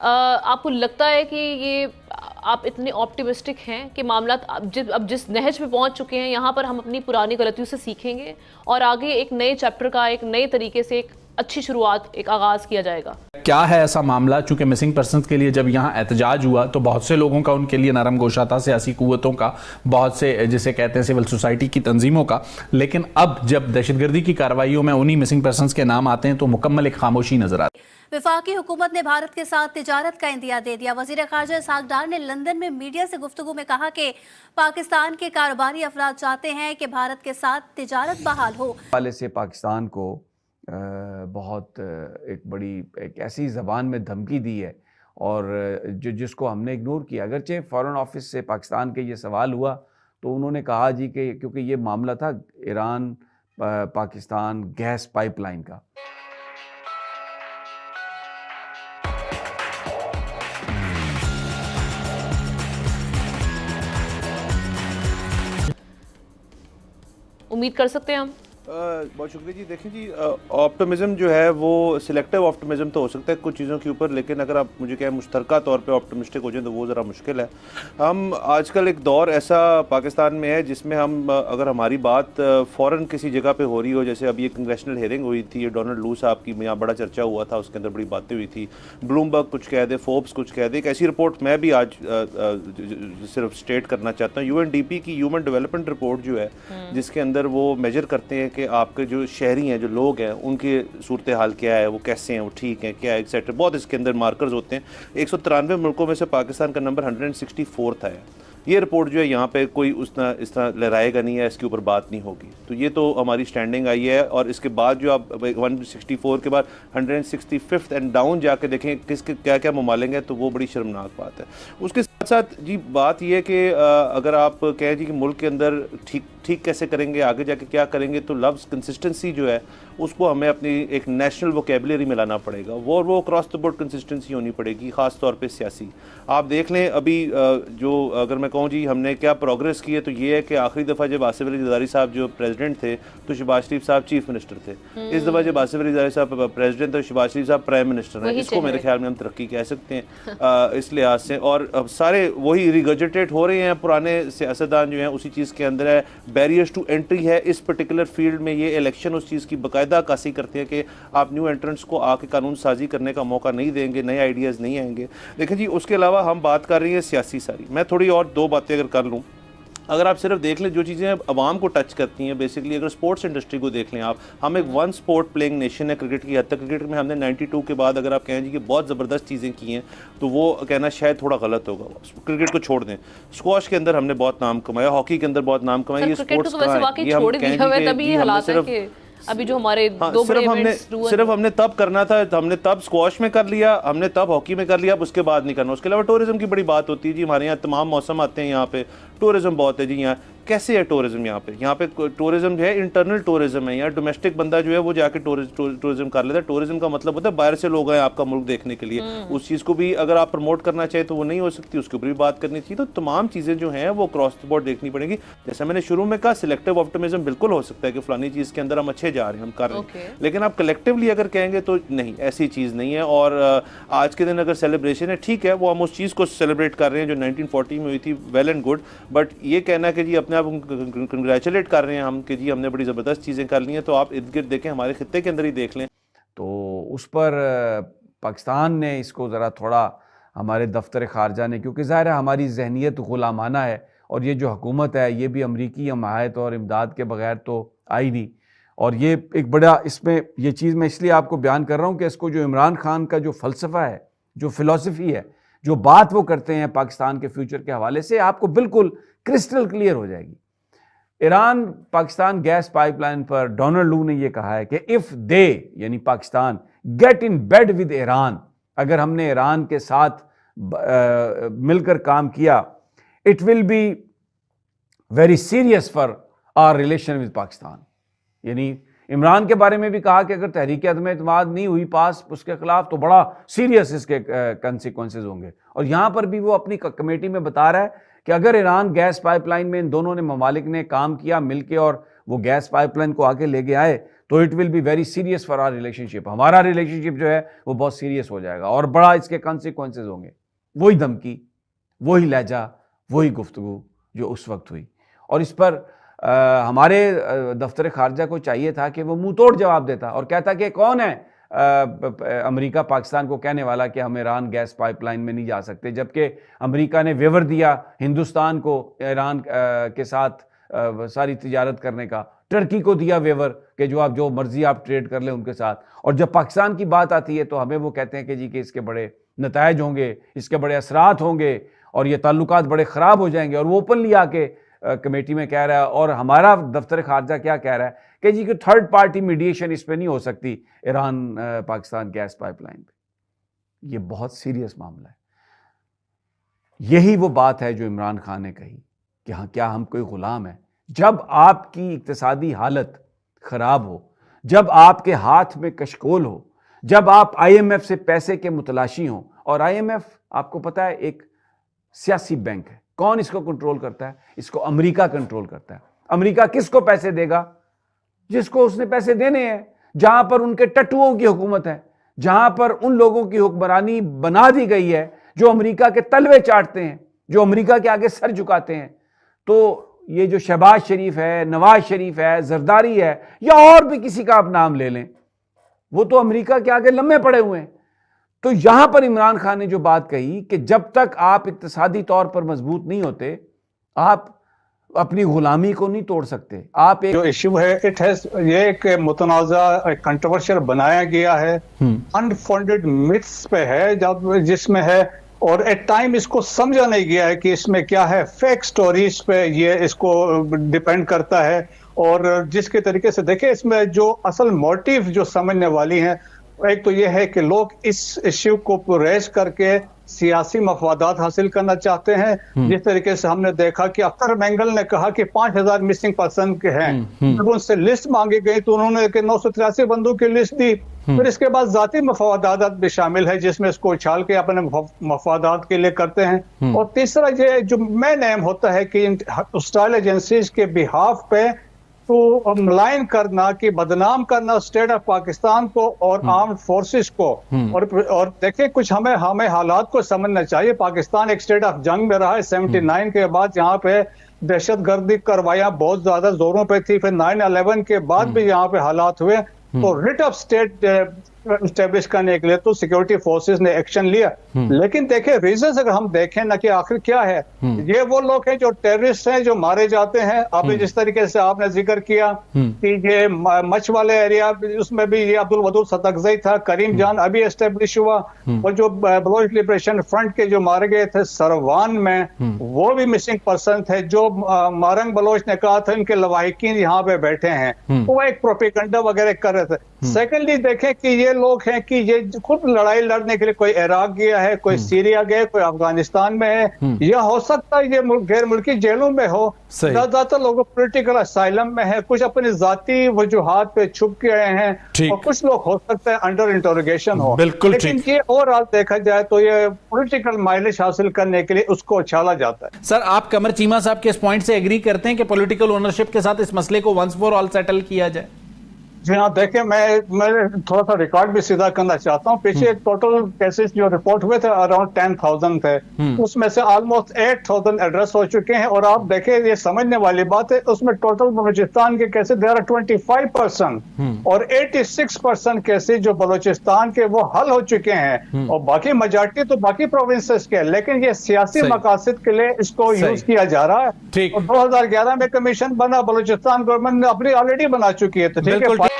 आपको लगता है कि ये आप इतने ऑप्टिमिस्टिक हैं कि मामला अब जिस नहज पे पहुंच चुके हैं, यहाँ पर हम अपनी पुरानी गलतियों से सीखेंगे और आगे एक नए चैप्टर का एक नए तरीके से एक अच्छी शुरुआत, एक आगाज किया जाएगा? क्या है ऐसा मामला? चूंकि मिसिंग पर्संस के लिए जब यहाँ एहतजाज हुआ तो बहुत से लोगों का उनके लिए नरम गोशा था, सियासी कुव्वतों का, बहुत से जिसे कहते हैं सिविल सोसाइटी की तंजीमों का। लेकिन अब जब दहशतगर्दी की कार्रवाइयों में उन्हीं मिसिंग पर्संस के नाम आते हैं तो मुकम्मल एक खामोशी नजर आती है। वफाकी हुकूमत ने भारत के साथ तिजारत का इंदिया दे दिया। वजीर खारजा इसहाक डार ने लंदन में मीडिया से गुफ्तगू में कहा कि पाकिस्तान के कारोबारी अफराद चाहते हैं कि भारत के साथ तिजारत बहाल हो। वाले से पाकिस्तान को बहुत एक बड़ी एक ऐसी ज़बान में धमकी दी है और जिसको हमने इग्नोर किया। अगरचे फ़ॉरेन ऑफिस से पाकिस्तान के ये सवाल हुआ तो उन्होंने कहा जी कि क्योंकि ये मामला था ईरान पाकिस्तान गैस पाइपलाइन का। उम्मीद कर सकते हैं हम? बहुत शुक्रिया जी। देखें जी, ऑप्टिमिज़म जो है वो सिलेक्टिव ऑप्टिमिज़म तो हो सकता है कुछ चीज़ों के ऊपर, लेकिन अगर आप मुझे कहें मुश्तरका तौर पे ऑप्टिमिस्टिक हो जाए तो वो ज़रा मुश्किल है। हम आजकल एक दौर ऐसा पाकिस्तान में है जिसमें हम अगर हमारी बात फ़ौरन किसी जगह पे हो रही हो, जैसे अभी एक कंग्रेशनल हियरिंग हुई थी, डोनाल्ड लू साहब की यहाँ बड़ा चर्चा हुआ था, उसके अंदर बड़ी बातें हुई थी, ब्लूमबर्ग कुछ कह दे, फोर्ब्स कुछ कह दे। एक ऐसी रिपोर्ट मैं भी आज सिर्फ स्टेट करना चाहता हूँ। UNDP की ह्यूमन डेवलपमेंट रिपोर्ट जो है, जिसके अंदर वो मेजर करते हैं कि आपके जो शहरी हैं, जो लोग हैं, उनकी सूरत हाल क्या है, वो कैसे हैं, वो ठीक हैं क्या, एक्सेट्रा। बहुत इसके अंदर मार्कर्स होते हैं। 193 मुल्कों में से पाकिस्तान का नंबर 164 है। ये रिपोर्ट जो है यहाँ पे कोई इस तरह लहराएगा नहीं है, इसके ऊपर बात नहीं होगी। तो ये तो हमारी स्टैंडिंग आई है। और इसके बाद जो आप 164 के बाद 165 एंड डाउन जाके देखें किसके क्या क्या ममालिक हैं, तो वो बड़ी शर्मनाक बात है। उसके साथ साथ जी बात ये है कि अगर आप कहें जी कि मुल्क के अंदर ठीक कैसे करेंगे, आगे जाके क्या करेंगे, तो लफ्ज़ कंसिस्टेंसी जो है उसको हमें अपनी एक नेशनल वोकेबलरी में लाना पड़ेगा। वो क्रॉस द बोर्ड कंसिस्टेंसी होनी पड़ेगी, ख़ास तौर पे सियासी। आप देख लें अभी जो अगर मैं कहूँ जी हमने क्या प्रोग्रेस की है, तो ये है कि आखिरी दफ़ा जब आसिफ अली ज़रदारी साहब जो प्रेसिडेंट थे तो शहबाज शरीफ साहब चीफ मिनिस्टर थे। इस दफ़ा जब आसिफ अली ज़रदारी साहब प्रेसिडेंट थे, शहबाज शरीफ साहब प्राइम मिनिस्टर हैं। इसको मेरे ख्याल में हम तरक्की कह सकते हैं इस लिहाज से। और अब सारे वही रिगर्जिटेट हो रहे हैं, पुराने सियासतदान जो हैं उसी चीज़ के अंदर है। बैरियर्स टू एंट्री है इस पर्टिकुलर फील्ड में। ये इलेक्शन उस चीज़ की बाकायदा अक्कासी करते हैं कि आप न्यू एंट्रेंट्स को आके कानून साजी करने का मौका नहीं देंगे, नए आइडियाज़ नहीं आएंगे। देखिए जी, उसके अलावा हम बात कर रही हैं सियासी सारी। मैं थोड़ी और दो बातें अगर कर लूँ, अगर आप सिर्फ देख लें जो चीज़ें अवाम को टच करती हैं, बेसिकली अगर स्पोर्ट्स इंडस्ट्री को देख लें आप, हम एक वन स्पोर्ट प्लेइंग नेशन है क्रिकेट की हद तक। क्रिकेट में हमने 92 के बाद अगर आप कहें जी कि बहुत ज़बरदस्त चीज़ें की हैं, तो वो कहना शायद थोड़ा गलत होगा। क्रिकेट को छोड़ दें, स्क्वाश के अंदर हमने बहुत नाम कमाया, हॉकी के अंदर बहुत नाम कमाया। ये स्पोर्ट्स अभी जो हमारे सिर्फ हमने तब करना था, हमने तब स्क्वाश में कर लिया, हमने तब हॉकी में कर लिया, अब उसके बाद नहीं करना। उसके अलावा टूरिज्म की बड़ी बात होती है जी। हमारे यहाँ तमाम मौसम आते हैं, यहाँ पे टूरिज्म बहुत है जी। यहाँ कैसे है टूरिज्म? यहाँ पे टूरिज्म जो है इंटरनल टूरिज्म है। यहाँ डोमेस्टिक बंदा जो है वो जाके टूरिज्म कर लेता है। टूरिज्म का मतलब होता है बाहर से लोग आए आपका मुल्क देखने के लिए। उस चीज़ को भी अगर आप प्रमोट करना चाहें तो वो नहीं हो सकती, उसके ऊपर भी बात करनी चाहिए। तो तमाम चीज़ें जो हैं वो क्रॉस द बोर्ड देखनी पड़ेगी। जैसे मैंने शुरू में कहा, सिलेक्टिव ऑप्टिमिज्म बिल्कुल हो सकता है कि फलानी चीज़ के अंदर हम अच्छे जा रहे हैं, हम कर रहे हैं, लेकिन आप कलेक्टिवली अगर कहेंगे तो नहीं, ऐसी चीज़ नहीं है। और आज के दिन अगर सेलिब्रेशन है, ठीक है, वो हम उस चीज़ को सेलिब्रेट कर रहे हैं जो 1940 में हुई थी, वेल एंड गुड। बट ये कहना कि जी अपने आप कंग्रेचुलेट कर रहे हैं हम कि जी हमने बड़ी ज़बरदस्त चीज़ें कर ली हैं, तो आप इर्द गिर्द देखें, हमारे खित्ते के अंदर ही देख लें। तो उस पर पाकिस्तान ने इसको ज़रा थोड़ा, हमारे दफ्तर खारजा ने, क्योंकि ज़ाहिर है हमारी जहनीत गुलामाना है और ये जो हुकूमत है ये भी अमरीकी हमायत और इमदाद के बगैर तो आई नहीं। और ये एक बड़ा इसमें ये चीज़ मैं इसलिए आपको बयान कर रहा हूँ कि इसको जो इमरान खान का जो फ़लसफ़ा है, जो फ़िलॉसफी है, जो बात वो करते हैं पाकिस्तान के फ्यूचर के हवाले से, आपको बिल्कुल क्रिस्टल क्लियर हो जाएगी। ईरान पाकिस्तान गैस पाइपलाइन पर डोनाल्ड लू ने यह कहा है कि इफ़ दे, यानी Pakistan, get in bed with Iran, अगर हमने ईरान के साथ मिलकर काम किया, it will be very serious for our relation with Pakistan. यानी इमरान के बारे में भी कहा कि अगर तहरीक अदम एतमाद नहीं हुई पास उसके खिलाफ तो बड़ा सीरियस इसके कंसिक्वेंसेज होंगे। और यहाँ पर भी वो अपनी कमेटी में बता रहा है कि अगर ईरान गैस पाइपलाइन में इन दोनों ने ममालिक ने काम किया मिलके और वो गैस पाइपलाइन को आगे ले गए आए, तो it will be very serious for our relationship. हमारा रिलेशनशिप जो है वो बहुत सीरियस हो जाएगा और बड़ा इसके कॉन्सिक्वेंसेज होंगे। वही धमकी, वही लहजा, वही गुफ्तगू जो उस वक्त हुई, और इस पर हमारे दफ्तर खारजा को चाहिए था कि वो मुंह तोड़ जवाब देता और कहता कि कौन है अमेरिका पाकिस्तान को कहने वाला कि हम ईरान गैस पाइपलाइन में नहीं जा सकते, जबकि अमेरिका ने वेवर दिया हिंदुस्तान को ईरान के साथ सारी तिजारत करने का, टर्की को दिया वेवर कि जो मर्जी आप ट्रेड कर लें उनके साथ। और जब पाकिस्तान की बात आती है तो हमें वो कहते हैं कि जी कि इसके बड़े नतायज होंगे, इसके बड़े असरात होंगे और ये ताल्लुकात बड़े ख़राब हो जाएंगे, और वो ओपनली आके कमेटी में कह रहा है। और हमारा दफ्तर खारजा क्या कह रहा है कि जी कि थर्ड पार्टी मीडिएशन इस पे नहीं हो सकती ईरान पाकिस्तान गैस पाइपलाइन पे। ये बहुत सीरियस मामला है। यही वो बात है जो इमरान खान ने कही कि हाँ, क्या हम कोई गुलाम है? जब आपकी इक्तिसादी हालत ख़राब हो, जब आपके हाथ में कशकोल हो, जब आप IMF से पैसे के मुतलाशी हों, और IMF आपको पता है एक सियासी बैंक है। कौन इसको कंट्रोल करता है? इसको अमेरिका कंट्रोल करता है। अमेरिका किसको पैसे देगा? जिसको उसने पैसे देने हैं, जहां पर उनके टट्टुओं की हुकूमत है, जहां पर उन लोगों की हुक्मरानी बना दी गई है जो अमेरिका के तलवे चाटते हैं, जो अमेरिका के आगे सर झुकाते हैं। तो ये जो शहबाज शरीफ है, नवाज शरीफ है, जरदारी है, या और भी किसी का आप नाम ले लें, वो तो अमेरिका के आगे लम्बे पड़े हुए हैं। तो यहां पर इमरान खान ने जो बात कही कि जब तक आप इक्तिसादी तौर पर मजबूत नहीं होते, आप अपनी गुलामी को नहीं तोड़ सकते। आप एक जो इश्यू है ये एक मुतनाज़ा कंट्रोवर्शियल बनाया गया है, अनफाउंडेड मिथ्स पे है जिसमें है, और एट टाइम इसको समझा नहीं गया है कि इसमें क्या है। फेक स्टोरीज पे ये इसको डिपेंड करता है, और जिसके तरीके से देखें इसमें जो असल मोटिव जो समझने वाली हैं, एक तो ये है कि लोग इस इश्यू को रेज करके सियासी मफादात हासिल करना चाहते हैं। जिस तरीके से हमने देखा कि अख्तर मेंगल ने कहा कि 5000 मिसिंग पर्सन के हैं, जब उनसे लिस्ट मांगी गई तो उन्होंने 983 बंदों की लिस्ट दी। फिर इसके बाद जाती मफादात भी शामिल है जिसमें इसको उछाल के अपने मफादात के लिए करते हैं। और तीसरा ये जो मेन एम होता है कि हॉस्टाइल एजेंसीज के बिहाफ पे तो मलाइन करना, कि बदनाम करना स्टेट ऑफ पाकिस्तान को और आर्म्ड फोर्सेस को। और देखें, कुछ हमें हालात को समझना चाहिए। पाकिस्तान एक स्टेट ऑफ जंग में रहा है 79 के बाद, यहाँ पे दहशतगर्दी कार्रवाइयां बहुत ज्यादा जोरों पे थी। फिर 9/11 के बाद भी यहाँ पे हालात हुए, तो रिट ऑफ स्टेट एस्टेब्लिश करने के लिए तो सिक्योरिटी फोर्सेस ने एक्शन लिया। लेकिन देखें रीजन अगर हम देखें ना कि आखिर क्या है, ये वो लोग हैं जो टेररिस्ट हैं जो मारे जाते हैं। अभी जिस तरीके से आपने जिक्र किया कि ये मच वाले एरिया, उसमें भी ये अब्दुल वदूद सतकजई था, करीम जान अभी एस्टेब्लिश हुआ, और जो बलोच लिबरेशन फ्रंट के जो मारे गए थे सरवान में, वो भी मिसिंग पर्सन थे। जो मारंग बलोच ने कहा था इनके लवाहिकीन यहाँ पे बैठे हैं, वो एक प्रोपेगेंडा वगैरह कर रहे थे। सेकेंडली देखें कि ये लोग हैं कि ये खुद लड़ाई लड़ने के लिए कोई इराक गया है, कोई सीरिया गया, कोई अफगानिस्तान में है, या हो सकता है ये गैर मुल्की जेलों में हो। ज्यादातर लोग पोलिटिकल असाइलम में है, कुछ अपनी जाती वजूहात पे छुप के आए हैं, और कुछ लोग हो सकता है अंडर इंटरोगेशन हो। लेकिन ये ओवरऑल देखा जाए तो ये पॉलिटिकल माइलेज हासिल करने के लिए उसको उछाला जाता है। सर, आप कमर चीमा साहब के इस पॉइंट से एग्री करते हैं कि पॉलिटिकल ओनरशिप के साथ इस मसले को वंस फॉर ऑल सेटल किया जाए? जी हाँ, देखिए मैं थोड़ा सा रिकॉर्ड भी सीधा करना चाहता हूँ। पीछे टोटल केसेस जो रिपोर्ट हुए थे अराउंड 10,000 थे, उसमें से ऑलमोस्ट 8,000 एड्रेस हो चुके हैं। और आप देखें, ये समझने वाली बात है, उसमें टोटल बलूचिस्तान के केसेस देर 25% और 86% केसेस जो बलूचिस्तान के वो हल हो चुके हैं, और बाकी मेजॉरिटी तो बाकी प्रोविंसेस के। लेकिन ये सियासी मकासद के लिए इसको यूज किया जा रहा है। और 2011 में कमीशन बना, बलूचिस्तान गवर्नमेंट ने अपनी ऑलरेडी बना चुकी है। तो ठीक है,